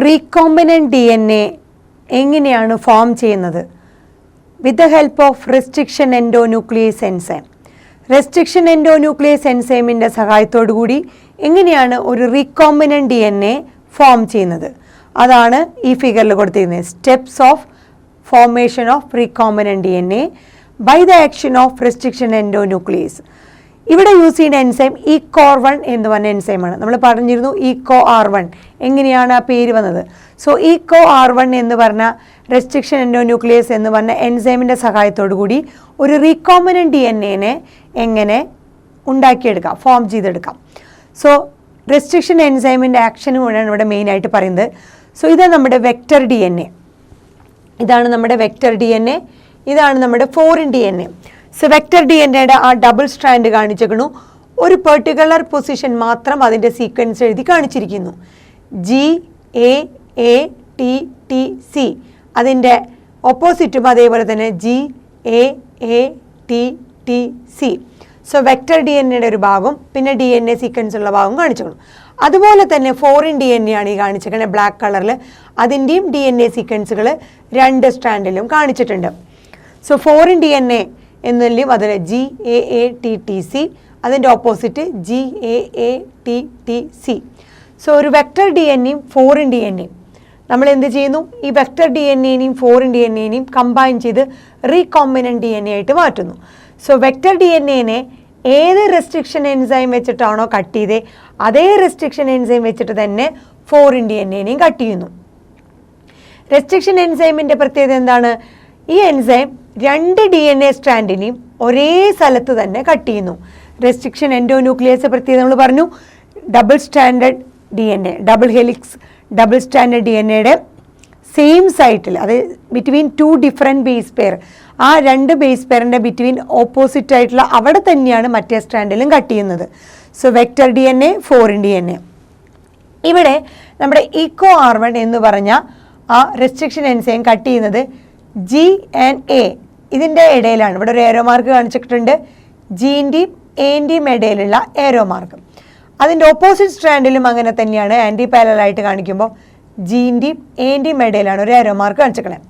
Recombinant DNA എങ്ങനെയാണ് form ചെയ്യുന്നത്? With the help of restriction endonuclease enzyme. Restriction endonuclease എൻസൈമിൻ്റെ സഹായത്തോടു കൂടി എങ്ങനെയാണ് ഒരു റീകോമ്പിനന്റ് DNA ഫോം ചെയ്യുന്നത്? അതാണ് ഈ ഫിഗറിൽ കൊടുത്തിരിക്കുന്നത്. Steps of formation of recombinant DNA by the action of restriction endonuclease. ഇവിടെ യൂസ് ചെയ്യുന്ന എൻസൈം ECOR1 എന്ന് പറഞ്ഞ എൻസൈമാണ്. നമ്മൾ പറഞ്ഞിരുന്നു ECOR1 എങ്ങനെയാണ് ആ പേര് വന്നത്. സോ ECOR1 എന്ന് പറഞ്ഞ റെസ്ട്രിക്ഷൻ എൻഡോന്യൂക്ലിയേസ് എന്ന് പറഞ്ഞ എൻസൈമിൻ്റെ സഹായത്തോടു കൂടി ഒരു റീകോമ്പിനന്റ് DNA എങ്ങനെ ഉണ്ടാക്കിയെടുക്കാം, ഫോം ചെയ്തെടുക്കാം. സോ റെസ്ട്രിക്ഷൻ എൻസൈമിൻ്റെ ആക്ഷനും കൂടെയാണ് ഇവിടെ മെയിനായിട്ട് പറയുന്നത്. സോ ഇത് നമ്മുടെ വെക്റ്റർ DNA, ഇതാണ് നമ്മുടെ വെക്റ്റർ DNA, ഇതാണ് നമ്മുടെ ഫോറിൻ DNA. സോ വെക്റ്റർ DNAയുടെ ആ ഡബിൾ സ്ട്രാൻഡ് കാണിച്ചിരിക്കുന്നു. ഒരു പെർട്ടിക്കുലർ പൊസിഷൻ മാത്രം അതിൻ്റെ സീക്വൻസ് എഴുതി കാണിച്ചിരിക്കുന്നു. GAATTC, അതിൻ്റെ ഓപ്പോസിറ്റും അതേപോലെ തന്നെ GAATTC. സോ വെക്റ്റർ DNAയുടെ ഒരു ഭാഗം പിന്നെ DNA സീക്വൻസ് ഉള്ള ഭാഗം കാണിച്ചിരിക്കുന്നു. അതുപോലെ തന്നെ ഫോറിൻ DNA ആണ് ഈ കാണിച്ചിരിക്കുന്നത് ബ്ലാക്ക് കളറിൽ. അതിൻ്റെയും DNA സീക്വൻസുകൾ രണ്ട് സ്ട്രാൻഡിലും കാണിച്ചിട്ടുണ്ട്. സോ ഫോറിൻ DNA എന്നതിലും അതിൽ GAATTC, അതിൻ്റെ ഓപ്പോസിറ്റ് GAATTC. സോ ഒരു വെക്റ്റർ DNAയും ഫോറിൻ DNAയും നമ്മൾ എന്ത് ചെയ്യുന്നു? ഈ വെക്റ്റർ DNAനെയും ഫോറിൻ DNAനെയും കമ്പൈൻ ചെയ്ത് റീകോമ്പിനന്റ് DNA ആയിട്ട് മാറ്റുന്നു. സോ വെക്റ്റർ DNAനെ ഏത് റെസ്ട്രിക്ഷൻ എൻസൈം വെച്ചിട്ടാണോ കട്ട് ചെയ്തേ അതേ റെസ്ട്രിക്ഷൻ എൻസൈം വെച്ചിട്ട് തന്നെ ഫോറിൻ DNAനെയും കട്ട് ചെയ്യുന്നു. റെസ്ട്രിക്ഷൻ എൻസൈമിൻ്റെ പ്രത്യേകത എന്താണ്? ഈ എൻസൈം രണ്ട് DNA സ്ട്രാൻഡിനെയും ഒരേ സ്ഥലത്ത് തന്നെ കട്ട് ചെയ്യുന്നു. റെസ്ട്രിക്ഷൻ എൻഡോന്യൂക്ലിയസ് പ്രത്യേകത നമ്മൾ പറഞ്ഞു. Double stranded DNA, double helix double stranded DNAയുടെ സെയിം സൈറ്റിൽ, അത് between two different base pair, ആ രണ്ട് ബേസ് പെയറിൻ്റെ ബിറ്റ്വീൻ ഓപ്പോസിറ്റ് ആയിട്ടുള്ള അവിടെ തന്നെയാണ് മറ്റേ സ്റ്റാൻഡിലും കട്ട് ചെയ്യുന്നത്. So vector DNA, foreign DNA. ഇവിടെ നമ്മുടെ ECOR1 എന്ന് പറഞ്ഞ ആ റെസ്ട്രിക്ഷൻ എൻസൈം കട്ട് ചെയ്യുന്നത് G&A ഇതിൻ്റെ ഇടയിലാണ്. ഇവിടെ ഒരു ഏരോ മാർക്ക് കാണിച്ചിട്ടുണ്ട്. Gൻ്റെയും Aൻ്റെയും ഇടയിലുള്ള ഏരോ മാർക്ക്. അതിൻ്റെ ഓപ്പോസിറ്റ് സ്ട്രാൻഡിലും അങ്ങനെ തന്നെയാണ്. ആൻറ്റി പാരലായിട്ട് കാണിക്കുമ്പോൾ Gൻ്റെയും Aൻ്റെയും ഇടയിലാണ് ഒരു ഏരോ മാർക്ക് കാണിച്ചിരിക്കുന്നത്.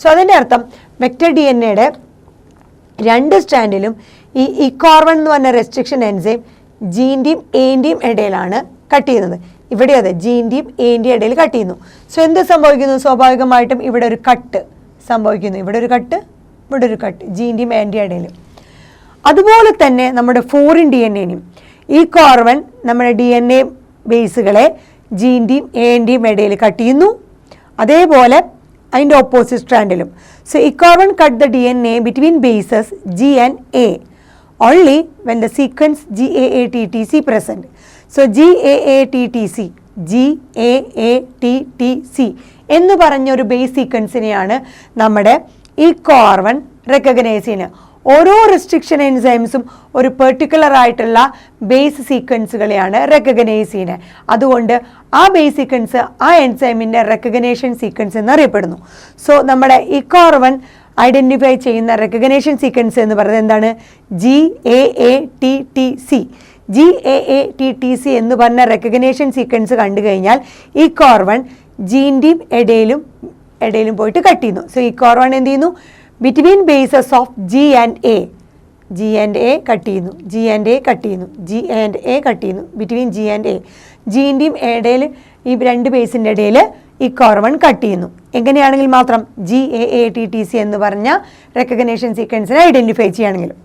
സോ അതിൻ്റെ അർത്ഥം വെക്റ്റർ DNAയുടെ രണ്ട് സ്റ്റാൻഡിലും ഈ ECOR1 എന്ന് പറഞ്ഞ റെസ്ട്രിക്ഷൻ എൻസൈം Gൻ്റെയും Aൻ്റെയും ഇടയിലാണ് കട്ട് ചെയ്യുന്നത്. ഇവിടെ അതെ Gൻ്റെയും Aൻ്റെയും ഇടയിൽ കട്ട് ചെയ്യുന്നു. സോ എന്ത് സംഭവിക്കുന്നു? സ്വാഭാവികമായിട്ടും ഇവിടെ ഒരു കട്ട് സംഭവിക്കുന്നു. ഇവിടെ ഒരു കട്ട്, ഇവിടെ ഒരു കട്ട്, Gൻ്റെയും Aൻ്റെയും ഇടയിൽ. അതുപോലെ തന്നെ നമ്മുടെ ഫോറിൻ DNAനെയും ECOR1 നമ്മുടെ DNA ബേസുകളെ Gൻ്റെയും Aൻ്റെയും ഇടയിൽ കട്ട് ചെയ്യുന്നു. അതേപോലെ അതിൻ്റെ ഓപ്പോസിറ്റ് സ്ട്രാൻഡിലും. So ECOR1 cut the DNA between bases G and A only when the sequence GAATTC present. So GAATTC എന്ന് പറഞ്ഞൊരു ബേസ് സീക്വൻസിനെയാണ് നമ്മുടെ ECOR1 റെക്കഗ്നൈസ് ചെയ്യുന്നത്. ഓരോ റെസ്ട്രിക്ഷൻ എൻസൈംസും ഒരു പെർട്ടിക്കുലർ ആയിട്ടുള്ള ബേസ് സീക്വൻസുകളെയാണ് റെക്കഗ്നൈസ് ചെയ്യുന്നത്. അതുകൊണ്ട് ആ ബേസ് സീക്വൻസ് ആ എൻസൈമിൻ്റെ റെക്കഗ്നേഷൻ സീക്വൻസ് എന്നറിയപ്പെടുന്നു. സോ നമ്മുടെ ECOR1 ഐഡൻറ്റിഫൈ ചെയ്യുന്ന റെക്കഗ്നേഷൻ സീക്വൻസ് എന്ന് പറയുന്നത് എന്താണ്? GAATTC എന്ന് പറഞ്ഞ റെക്കഗ്നേഷൻ സീക്വൻസ് കണ്ടു കഴിഞ്ഞാൽ ECOR1 Gൻ്റെയും ഇടയിലും പോയിട്ട് കട്ട് ചെയ്യുന്നു. സോ ECOR1 എന്ത് ചെയ്യുന്നു? Between bases of G and A cut ചെയ്യുന്നു, കട്ട് ചെയ്യുന്നു ബിറ്റ്വീൻ G and A. Gൻ്റെയും ഇടയിൽ ഈ രണ്ട് ബേസിൻ്റെ ഇടയിൽ ECOR1 കട്ട് ചെയ്യുന്നു. എങ്ങനെയാണെങ്കിൽ മാത്രം GAATTC എന്ന് പറഞ്ഞ റെക്കഗ്നേഷൻ സീക്വൻസിനെ ഐഡൻറ്റിഫൈ ചെയ്യുകയാണെങ്കിലും.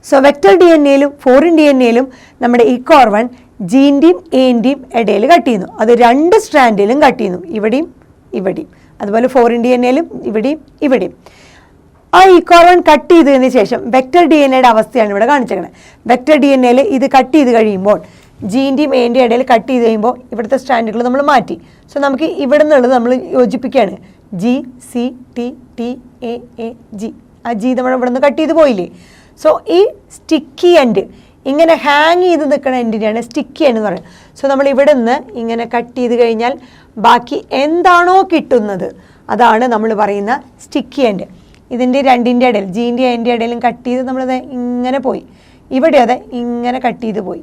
സോ വെക്റ്റർ DNAയിലും ഫോറിൻ DNAയിലും നമ്മുടെ ECOR1 Gൻ്റെയും Aൻ്റെയും ഇടയിൽ കട്ട് ചെയ്യുന്നു. അത് രണ്ട് സ്ട്രാൻഡിലും കട്ട് ചെയ്യുന്നു, ഇവിടെയും ഇവിടെയും. അതുപോലെ ഫോറിൻ DNAയിലും ഇവിടെയും. ആ ECOR1 കട്ട് ചെയ്തതിന് ശേഷം വെക്റ്റർ DNAയുടെ അവസ്ഥയാണ് ഇവിടെ കാണിച്ചിരിക്കുന്നത്. വെക്റ്റർ DNAയിൽ ഇത് കട്ട് ചെയ്ത് കഴിയുമ്പോൾ Gൻ്റെയും Aൻ്റെയും ഇടയിൽ കട്ട് ചെയ്ത് കഴിയുമ്പോൾ ഇവിടുത്തെ സ്റ്റാൻഡുകൾ നമ്മൾ മാറ്റി. സോ നമുക്ക് ഇവിടെ നിന്നുള്ളത് നമ്മൾ യോജിപ്പിക്കുകയാണ്. GCTTAAG. ആ G നമ്മൾ ഇവിടെ നിന്ന് കട്ട് ചെയ്ത് പോയില്ലേ? സോ ഈ സ്റ്റിക്കി എൻഡ്, ഇങ്ങനെ ഹാങ് ചെയ്ത് നിൽക്കുന്ന എൻഡിനെയാണ് സ്റ്റിക്കി എൻഡ് എന്ന് പറയുന്നത്. സോ നമ്മൾ ഇവിടെ നിന്ന് ഇങ്ങനെ കട്ട് ചെയ്ത് കഴിഞ്ഞാൽ ബാക്കി എന്താണോ കിട്ടുന്നത് അതാണ് നമ്മൾ പറയുന്ന സ്റ്റിക്കി എൻഡ്. ഇതിൻ്റെ രണ്ടിൻ്റെ ഇടയിൽ Gൻ്റെയും Aൻ്റെയും ഇടയിലും കട്ട് ചെയ്ത് നമ്മളത് ഇങ്ങനെ പോയി, ഇവിടെ അതെ ഇങ്ങനെ കട്ട് ചെയ്ത് പോയി.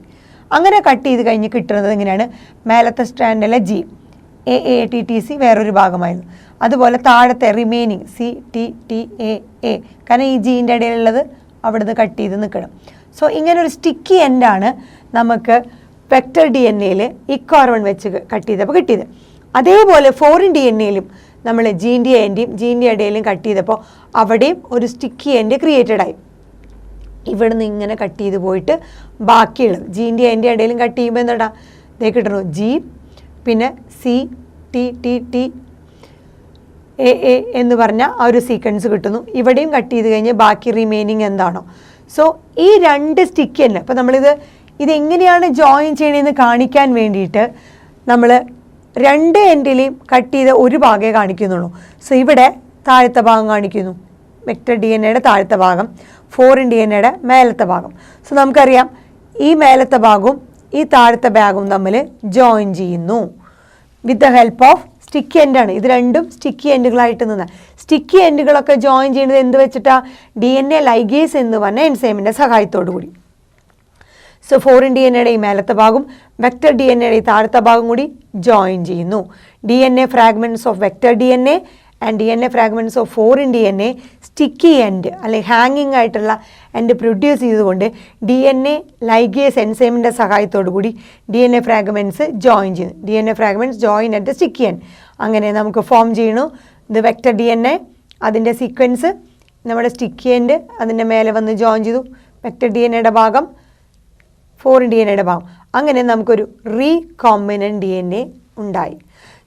അങ്ങനെ കട്ട് ചെയ്ത് കഴിഞ്ഞ് കിട്ടുന്നത് എങ്ങനെയാണ്? മേലത്തെ സ്ട്രാൻഡിലെ G, AATTC വേറൊരു ഭാഗമായിരുന്നു. അതുപോലെ താഴത്തെ റിമൈനിങ് CTTA കാരണം ഈ ജീൻ്റെ ഇടയിലുള്ളത് അവിടുന്ന് കട്ട് ചെയ്ത് നിൽക്കണം. സോ ഇങ്ങനെ ഒരു സ്റ്റിക്കി എൻഡാണ് നമുക്ക് വെക്റ്റർ DNA ഇക്കോർവൺ വെച്ച് കട്ട് ചെയ്തപ്പോൾ കിട്ടിയത്. അതേപോലെ ഫോറിൻ DNA നമ്മൾ ജീൻ്റെ എൻഡും ജീൻ്റെ ഇടയിലും കട്ട് ചെയ്തപ്പോൾ അവിടെയും ഒരു സ്റ്റിക്കി എൻഡ് ക്രിയേറ്റഡ് ആയി. ഇവിടുന്ന് ഇങ്ങനെ കട്ട് ചെയ്ത് പോയിട്ട് ബാക്കിയുള്ളത് ജീൻ്റെ എൻ്റെ ഇടയിലും കട്ട് ചെയ്യുമ്പോൾ എന്താ ഇതേ കിട്ടണു G പിന്നെ CTTTA എന്ന് പറഞ്ഞ ആ ഒരു സീക്വൻസ് കിട്ടുന്നു. ഇവിടെയും കട്ട് ചെയ്ത് കഴിഞ്ഞ് ബാക്കി റിമൈനിങ് എന്താണോ. സോ ഈ രണ്ട് സ്റ്റിക്ക് തന്നെ അപ്പോൾ ഇതെങ്ങനെയാണ് ജോയിൻ ചെയ്യണമെന്ന് കാണിക്കാൻ വേണ്ടിയിട്ട് നമ്മൾ രണ്ട് എൻഡിലെയും കട്ട് ചെയ്ത ഒരു ഭാഗമേ കാണിക്കുന്നുള്ളൂ. സോ ഇവിടെ താഴത്തെ ഭാഗം കാണിക്കുന്നു, വെക്റ്റർ DNA താഴത്തെ ഭാഗം, ഫോറിൻ DNA മേലത്തെ ഭാഗം. സോ നമുക്കറിയാം ഈ മേലത്തെ ഭാഗവും ഈ താഴത്തെ ഭാഗവും തമ്മിൽ ജോയിൻ ചെയ്യുന്നു with the help of sticky എൻഡാണ്. ഇത് രണ്ടും സ്റ്റിക്കി എൻഡുകളായിട്ട് നിന്ന് സ്റ്റിക്കി എൻഡുകളൊക്കെ ജോയിൻ ചെയ്യുന്നത് എന്ത് വെച്ചിട്ടാണ്? DNA ലൈഗേസ് എന്ന് പറഞ്ഞ എൻസൈമിൻ്റെ സഹായത്തോടു കൂടി. സോ ഫോറിൻ DNA ഈ മേലത്തെ ഭാഗം വെക്റ്റർ DNA ഈ താഴത്തെ ഭാഗം കൂടി ജോയിൻ ചെയ്യുന്നു. DNA fragments of vector DNA and DNA fragments of foreign DNA sticky end അല്ലെങ്കിൽ ഹാങ്ങിങ് ആയിട്ടുള്ള എൻഡ് പ്രൊഡ്യൂസ് ചെയ്തുകൊണ്ട് DNA ലൈഗേസ് എൻസൈമിൻ്റെ സഹായത്തോടു കൂടി DNA ഫ്രാഗ്മെൻറ്റ്സ് ജോയിൻ ചെയ്യുന്നു. DNA fragments join at the sticky end. അങ്ങനെ നമുക്ക് ഫോം ചെയ്യണു ഇത് വെക്റ്റർ DNA, അതിൻ്റെ സീക്വൻസ് നമ്മുടെ സ്റ്റിക്കി എൻഡ് അതിൻ്റെ മേലെ വന്ന് ജോയിൻ ചെയ്തു, വെക്റ്റർ DNA ഭാഗം ഫോറിൻ DNA ഭാഗം. അങ്ങനെ നമുക്കൊരു റീകോമ്പിനൻ്റ് DNA ഉണ്ടായി.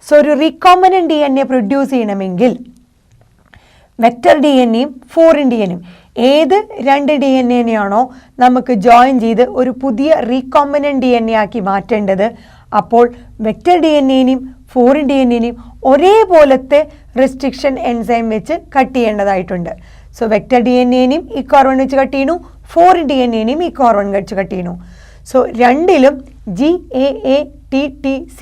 സോ ഒരു റീകോമ്പിനൻ്റ് DNA പ്രൊഡ്യൂസ് ചെയ്യണമെങ്കിൽ വെക്റ്റർ DNAയും ഫോറിൻ DNAയും ഏത് രണ്ട് DNAനെയാണോ നമുക്ക് ജോയിൻ ചെയ്ത് ഒരു പുതിയ റീകോമ്പിനൻ്റ് DNA ആക്കി മാറ്റേണ്ടത്, അപ്പോൾ വെക്റ്റർ DNAനെയും ഫോറിൻ DNAനെയും ഒരേപോലത്തെ റെസ്ട്രിക്ഷൻ എൻസൈം വെച്ച് കട്ട് ചെയ്യേണ്ടതായിട്ടുണ്ട്. സോ വെക്റ്റർ DNAനെയും ഈ കോർവൺ വെച്ച് കട്ട് ചെയ്യണു, ഫോറിൻ DNAനെയും ഈ കോർവൺ വെച്ച് കട്ട് ചെയ്യണു. സോ രണ്ടിലും GAATTC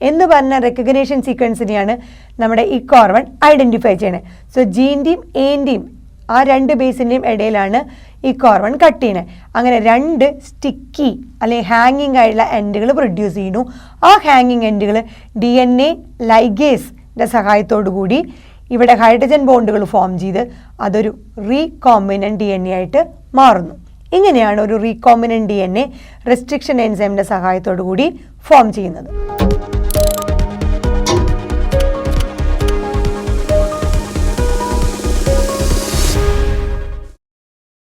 എന്ന് പറഞ്ഞ റെക്കഗ്നേഷൻ സീക്വൻസിനെയാണ് നമ്മുടെ ഈ കോർവൺ ഐഡൻറ്റിഫൈ ചെയ്യണത്. സോ ജീൻ്റെയും എൻ്റെയും ആ രണ്ട് ബേസിൻ്റെയും ഇടയിലാണ് ഈ കോർവൺ കട്ട് ചെയ്യണത്. അങ്ങനെ രണ്ട് സ്റ്റിക്കി അല്ലെങ്കിൽ ഹാങ്ങിങ് ആയിട്ടുള്ള എൻഡുകൾ പ്രൊഡ്യൂസ് ചെയ്യുന്നു. ആ ഹാങ്ങിങ് എൻഡുകൾ DNA ലൈഗേസിൻ്റെ സഹായത്തോടു കൂടി ഇവിടെ ഹൈഡ്രജൻ ബോണ്ടുകൾ ഫോം ചെയ്ത് അതൊരു റീകോമ്പിനൻ്റ് DNA ആയിട്ട് മാറുന്നു. ഇങ്ങനെയാണ് ഒരു റീകോമ്പിനൻ്റ് DNA റെസ്ട്രിക്ഷൻ എൻസൈമിൻ്റെ സഹായത്തോടു കൂടി ഫോം ചെയ്യുന്നത്.